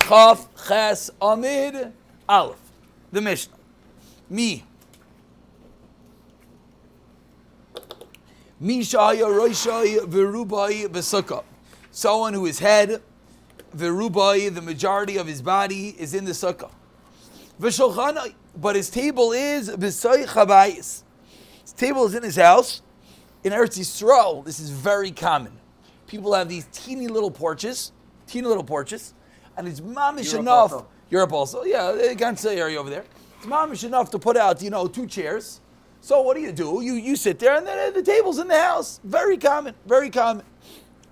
Chaf Ches Amid Aleph. The Mishnah. Mishaya Roishai Verubai Besukkah. Someone who is head, Verubai, the majority of his body is in the sukkah. V'shulchanai, but his table is B'soi Chabayis. His table is in his house. In Eretz Yisrael, this is very common. People have these teeny little porches, and it's mamish enough. Also. Europe also, yeah, the Gansa area over there. It's mamish enough to put out, 2 chairs. So what do? You sit there, and then the table's in the house. Very common, very common.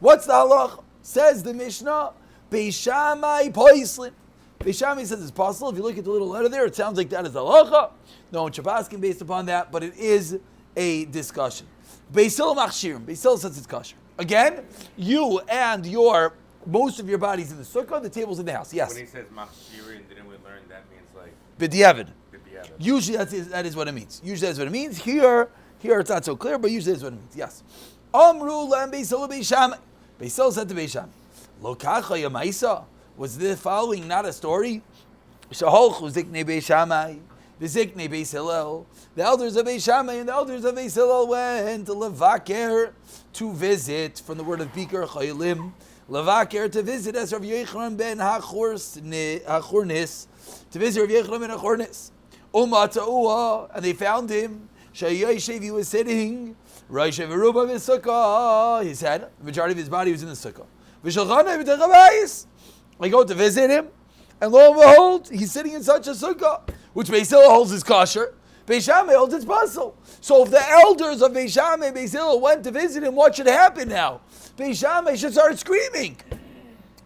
What's the halach? Says the Mishnah, Beishamai Poislin. Beishamai says it's possible. If you look at the little letter there, it sounds like that is halacha. No one Shabbaskin based upon that, but it is a discussion. Beisil Machshirim. Beisil says it's kosher. Again, you and most of your body's in the sukkah, the table's in the house. Yes. When he says Machshirim, didn't we learn that means like B'diavad. Usually that is what it means. Usually that's what it means. Here it's not so clear, but usually that's what it means. Yes. Amru lam Beisil Beishamai. Beisil said to Beishamai, Lo kacha yamaisa. Was the following not a story? Shaholchu ziknei Beishamai. V'ziknei Beis Hillel. The elders of Beishamai and the elders of Beis Hillel went to Levaker to visit, from the word of Biker Chayilim. Levaker to visit as Rav Yochanan ben Hachornis. To visit Rav Yochanan ben Hachornis. And they found him. Shayoshev, he was sitting. Roishev Veruba v'sukkah. His head, the majority of his body was in the sukkah. V'shalchanai b'techabayis. I go to visit him, and lo and behold, he's sitting in such a sukkah, which Beis Hillel holds his kosher. Beis Shammai holds its puzzle. So if the elders of Beis Shammai and Beis Hillel went to visit him, what should happen now? Beis Shammai should start screaming.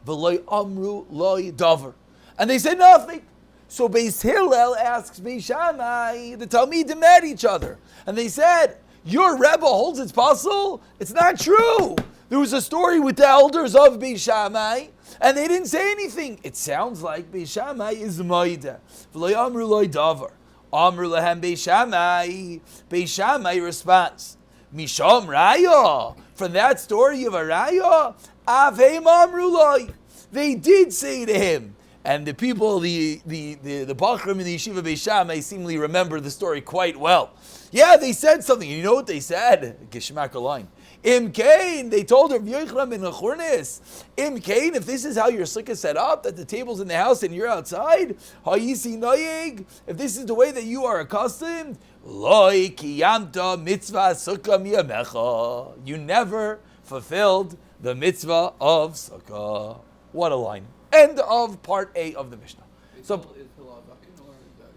V'loi amru loi davar. And they said nothing. So Beis Hillel asks Beis Shammai, the Talmidim met each other. And they said, your Rebbe holds its puzzle? It's not true. There was a story with the elders of Beis Shammai, and they didn't say anything. It sounds like Beis Shammai is Maida. V'loi amru loi davar. Amru lahem Beis Shammai. Beis Shammai responds, Misham Raya. From that story of a Raya, Avheim amru loi. They did say to him. And the people, the Bachrim in the Yeshiva Beis Shammai seemingly remember the story quite well. Yeah, they said something. You know what they said? Geshmak line. Im Kain, they told her, Yochanan ben Hachornis, Im Kain, if this is how your sukkah is set up, that the table's in the house and you're outside, Hayisi Noyeg, if this is the way that you are accustomed, Loi Kiyamta Mitzvah Sukkah Miyamecha. You never fulfilled the mitzvah of sukkah. What a line. End of part A of the Mishnah. So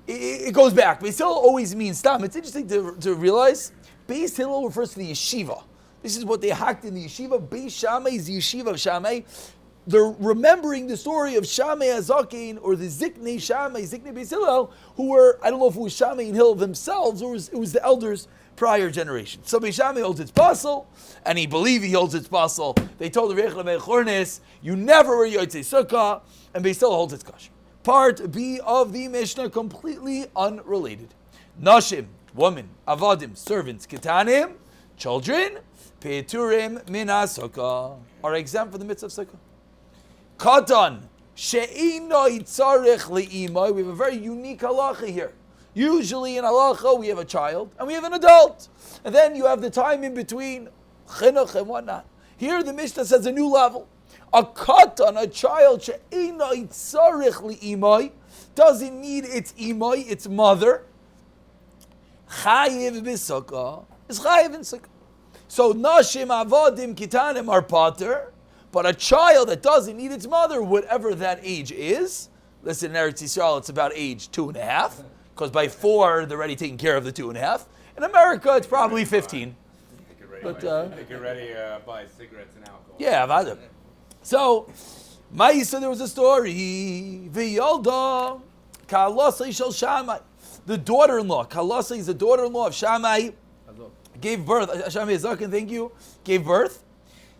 it goes back. Beis Hillel always means stam. It's interesting to realize Beis Hillel refers to the yeshiva. This is what they hacked in the yeshiva. Beis Shammai is the yeshiva of Shammai. They're remembering the story of Shammai Azakin or the Ziknei Shammai, Ziknei Beis Hillel, who were, I don't know if it was Shammai and Hillel themselves or it was the elders prior generation. So Beis Shammai holds its puzzle, and he believed he holds its puzzle. They told the Yochanan ben Hachornis, you never were Yotzei Sukkah, and Beis Hillel holds its kosher. Part B of the Mishnah, completely unrelated. Nashim, woman, avadim, servants, ketanim, children, peturim mina sukkah, are exempt from the mitzvah of sukkah. Katan, she'ino yitzarech li'imai. We have a very unique halacha here. Usually in halacha we have a child and we have an adult, and then you have the time in between, chinuch and whatnot. Here the Mishnah says a new level. A katan, a child, she'ino yitzarech li'imai, doesn't need its imai, its mother. Chayiv b'sukkah, is chayiv in sukkah. So nashim avadim kitanim are pater, but a child that doesn't need its mother, whatever that age is, listen, in Eretz Yisrael it's about age 2.5, because by 4 they're already taking care of the 2.5. In America it's probably 15. They get ready buy cigarettes and alcohol. Yeah, avadim. So, Ma'isa, there was a story. V'yolda Kalasai shel Shammai. The daughter-in-law, Kalasai is the daughter-in-law of Shammai, gave birth. Shammai Zaken, thank you, gave birth.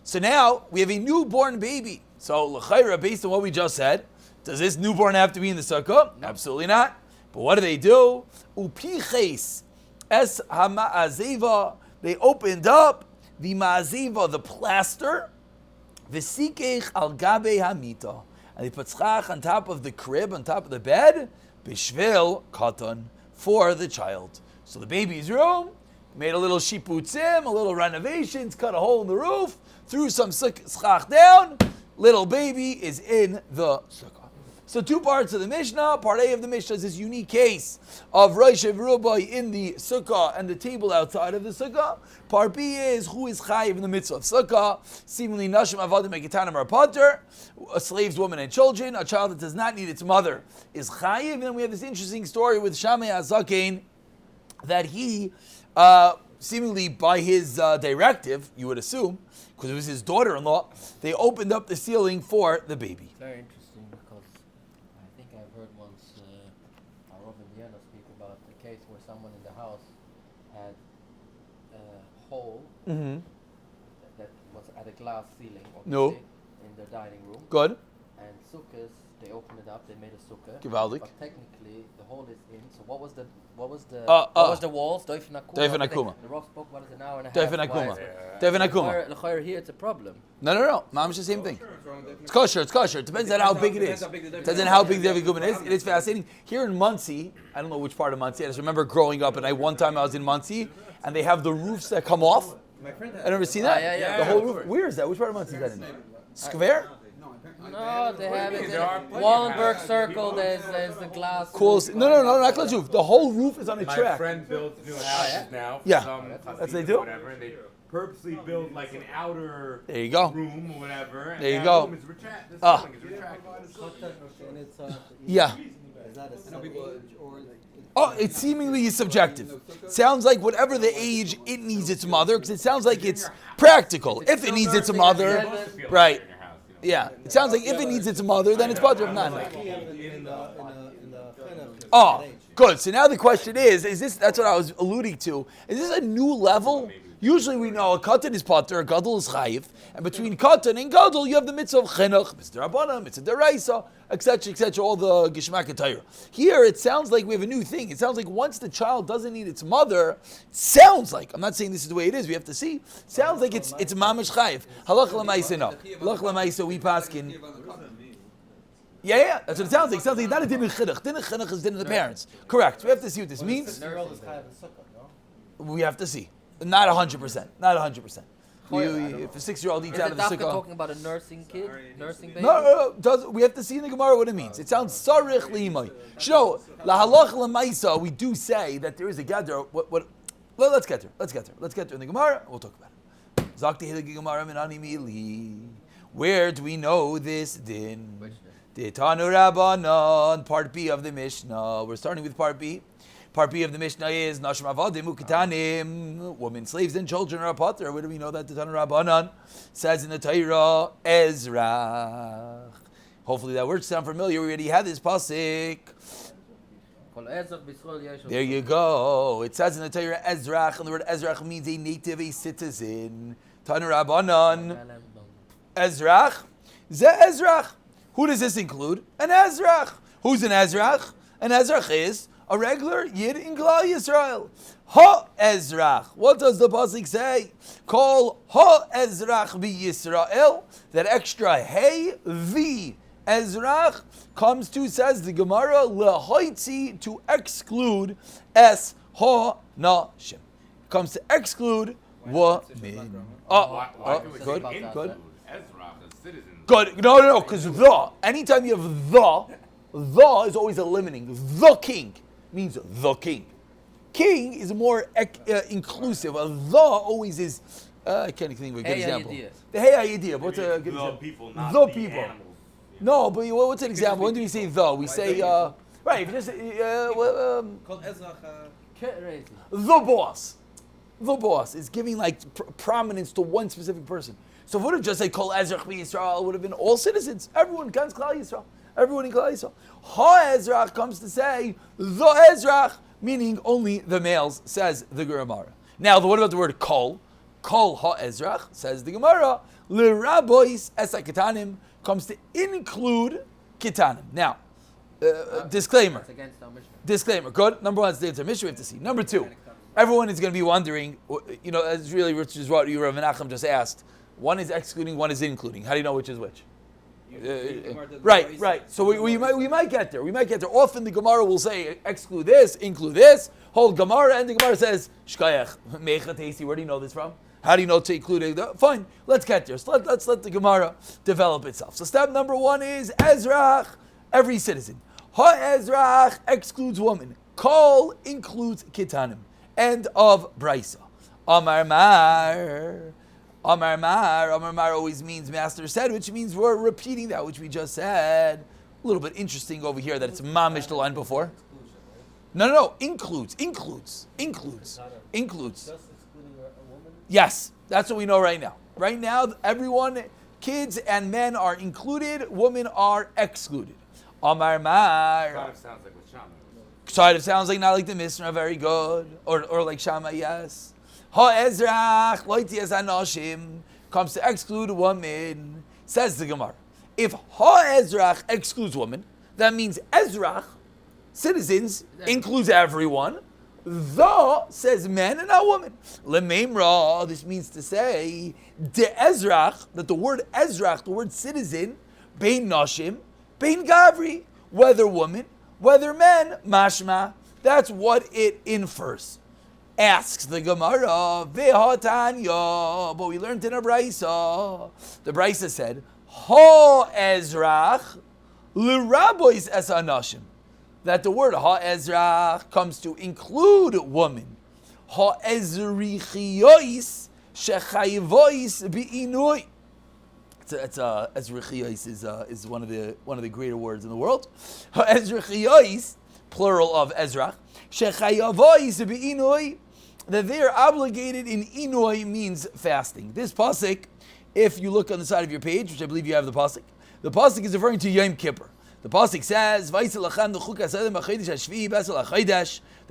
So now we have a newborn baby. So l'chayra, based on what we just said, does this newborn have to be in the sukkah? No. Absolutely not. But what do? Upiches es hama'aziva. They opened up the ma'aziva, the plaster, v'sikech al gabe hamita, and they put schach on top of the crib, on top of the bed, bishvil katan, for the child. So the baby's room, made a little shiputzim, a little renovations, cut a hole in the roof, threw some schach down, little baby is in the sukkah. So two parts of the Mishnah. Part A of the Mishnah is this unique case of Rosh Rubai in the sukkah and the table outside of the sukkah. Part B is who is chayiv in the mitzvah of sukkah. Seemingly nashim avadim ekitanim are potter, slaves, women, and children. A child that does not need its mother is chayiv. And then we have this interesting story with Shammai HaZaken that he, seemingly by his directive, you would assume, because it was his daughter-in-law, they opened up the ceiling for the baby. Very interesting, because I think I've heard once Robin Vienna speak about the case where someone in the house had a hole that was at a glass ceiling, obviously, in the dining room. Good. And sukkahs, they opened it up, they made a sukkah. Gewaldig. But technically, the hole is in. So what was the walls? Doif Nakuma. Doif Nakuma. The Ross spoke about it an hour and a half. Doif Nakuma. Doif Nakuma. L'chayr here, it's a problem. No. Mamish the same thing. It's kosher. It depends on how big it is. Depends on how big the Doif Nakuma is. It is fascinating. Here in Muncie, I don't know which part of Muncie. I just remember growing up, and one time I was in Muncie, and they have the roofs that come off. I never seen that. Yeah. The whole roof. Where is that? Which part of Muncie is that in? Square? No, they have it in Wallenberg Circle. There's the glass. Cool. No, not glass roof. The whole roof is on a My track. friend builds new houses now. Yeah. That's what they do? Whatever, and they purposely build like an outer There you go. room or whatever. And There you that go. room is the ceiling is retracted. Yeah. Oh, it seemingly is subjective. Sounds like whatever the age, it needs its mother, because it sounds like it's practical. If it needs its mother, right. Yeah, it sounds like if it needs its mother, then it's butter of none. Oh, good. So now the question is this, that's what I was alluding to, is this a new level? Usually we know a katan is potter, a gadol is chayiv, and between katan and gadol you have the mitzvah of chinuch, mitzvah rabbanan, mitzvah deraisa, etc., all the gishmak and Torah. Here it sounds like we have a new thing. It sounds like once the child doesn't need its mother, it sounds like, I'm not saying this is the way it is, we have to see, sounds like it's mamash chayiv. Halach l'maisa, no. Halach l'maisa, we paskin. Yeah, that's what it sounds like. It sounds like not a din of chinuch. Din of chinuch is din of the parents. Correct. We have to see what this means. We have to see. Not 100%. Not 100%. If a 6-year-old eats out of the sukkah. Talking about a nursing kid, nursing baby. No. We have to see in the Gemara what it means. It sounds sarich liimai. Shno lahalach lemaisa. We do say that there is a gather. Let's get there. In the Gemara. We'll talk about it. Zakti hilgi Gemara minani mili. Where do we know this din? Tanu Rabbanon. Part B of the Mishnah. We're starting with part B. Part B of the Mishnah is Nashim Avadim Ukitanim. Women, slaves, and children are a potter. Where do we know that the Tanu Rabbanan says in the Torah Ezra? Hopefully that word sound familiar. We already had this pasuk. There you go. It says in the Torah Ezrach, and the word Ezrach means a native, a citizen. Tanu Rabbanan Ezrach. Ze Ezrach. Who does this include? An Ezrach. Who's an Ezrach? An Ezrach is a regular Yid in Klal Yisrael. Ha Ezrach. What does the pasuk say? Call Ha Ezrach bi Yisrael. That extra hey vi Ezrach comes to, says the Gemara, lehoitzi, to exclude es ha nashim. Comes to exclude women. Good. Ezra, a citizen. Good. No, because anytime you have the is always a limiting. The king means the king. King is more inclusive. The always is. I can't think of a good example. The hey idea. What's a good example? People, not the the people. Animals. No, but what's an example? When do we say the? We say right. If you just the boss. The boss is giving like prominence to one specific person. So if it would have just said Kol Ezrach Yisrael, it would have been all citizens. Everyone comes Klal Yisrael. Everyone in Klal Yisrael. Ha Ezrach comes to say the Ezrach, meaning only the males, says the Gemara. Now, what about the word Kol? Kol Ha Ezrach, says the Gemara. L'rabois esa kitanim comes to include kitanim. Now, disclaimer. Disclaimer. Good. Number one, it's the answer. Mishnah we have to see. Number two, everyone is going to be wondering. Which is what you Rav Menachem just asked. One is excluding, one is including. How do you know which is which? Right. So we might get there. Often the Gemara will say exclude this, include this. Hold Gemara, and the Gemara says shkayach mecha teisi. Where do you know this from? How do you know to include it? Fine, let's get there. So let's let the Gemara develop itself. So step number one is Ezrach, every citizen. Ha-Ezrach excludes woman. Kol includes kitanim. End of Brisa. Amar Mar always means master said, which means we're repeating that which we just said. A little bit interesting over here that it's mamish the line before. No, includes. Just excluding a woman? Yes, that's what we know right now. Right now, everyone, kids and men are included, women are excluded. Amar Mar. Kind of sounds like with Shammai. Sort of sounds like not like the Mishnah, very good. Or like Shammai, yes. Ha-Ezrach, loiti es anoshim, comes to exclude a woman. Says the Gemara. If Ha-Ezrach excludes woman, that means Ezrach, citizens, includes everyone. The says men and not women. Lememra, this means to say, de Ezrach, that the word Ezrach, the word citizen, bein nashim, bein gavri, whether woman, whether men, mashma, that's what it infers. Asks the Gemara, vehatanya, but we learned in a Brisa. The Brisa said, ha-Ezrach, l'rabois es anashim. That the word ha-Ezrach comes to include woman. Ha-Ezrichiyos shechayvois bi'inui. Ezrichiyos is one of the greater words in the world. Ha-Ezrichiyos, plural of Ezrach, shechayvois bi'inui, that they are obligated in inui means fasting. This pasuk, if you look on the side of your page, which I believe you have the pasuk is referring to Yom Kippur. The pasuk says, the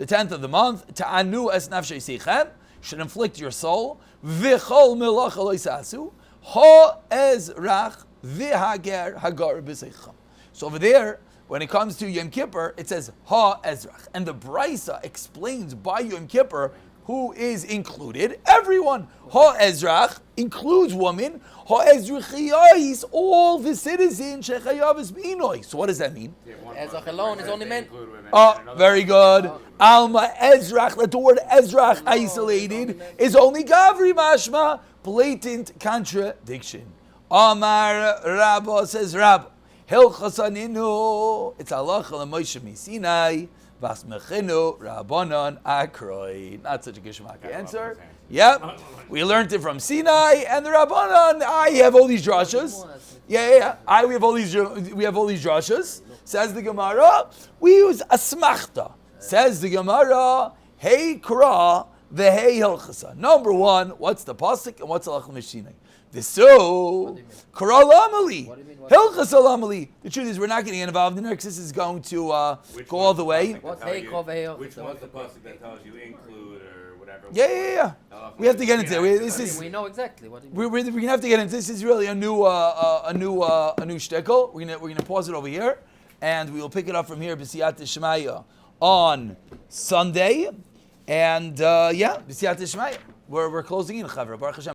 10th of the month, ta'anu es nafshei seichem, should inflict your soul, v'chol melacha lo yisasu, ha-ezrach v'hager hagar b'seichem. So over there, when it comes to Yom Kippur, it says ha-ezrach. And the Brisa explains by Yom Kippur who is included. Everyone. Ha-Ezrach includes woman. Ha-Ezrichiyos, all the citizens. Shechayavis b'inoi. So what does that mean? Ezrach alone is only men. Very good. Alma Ezrach, that the word Ezrach isolated is only Gavri Mashma. Blatant contradiction. Amar Rabba says Rabba. Hilchasaninu. It's halacha l'Moshe Sinai. Vasmechinu Rabbanon Akroi. Not such a gishmak answer. Yep. We learned it from Sinai and the Rabbanon. I have all these drashas. Yeah. We have all these drashas. Says the Gemara. We use asmachta. Says the Gemara. Hey kra v'hei hilchasa. Number one, what's the pasuk and what's halacha l'Mishinai? Visu kra lamali. Hilchas alamali. The truth is, we're not getting involved. The next is going to go all the way. What's hey kra v'hei hilchasa? Which one's the pasuk that tells you include or whatever? Yeah. We have to get into it. We know exactly what. We're gonna have to get into this. Is really a new shtickle. We're gonna pause it over here, and we will pick it up from here. B'siyat Shemaya on Sunday, and B'siyat Shemaya. We're closing in. Chavra Baruch Hashem.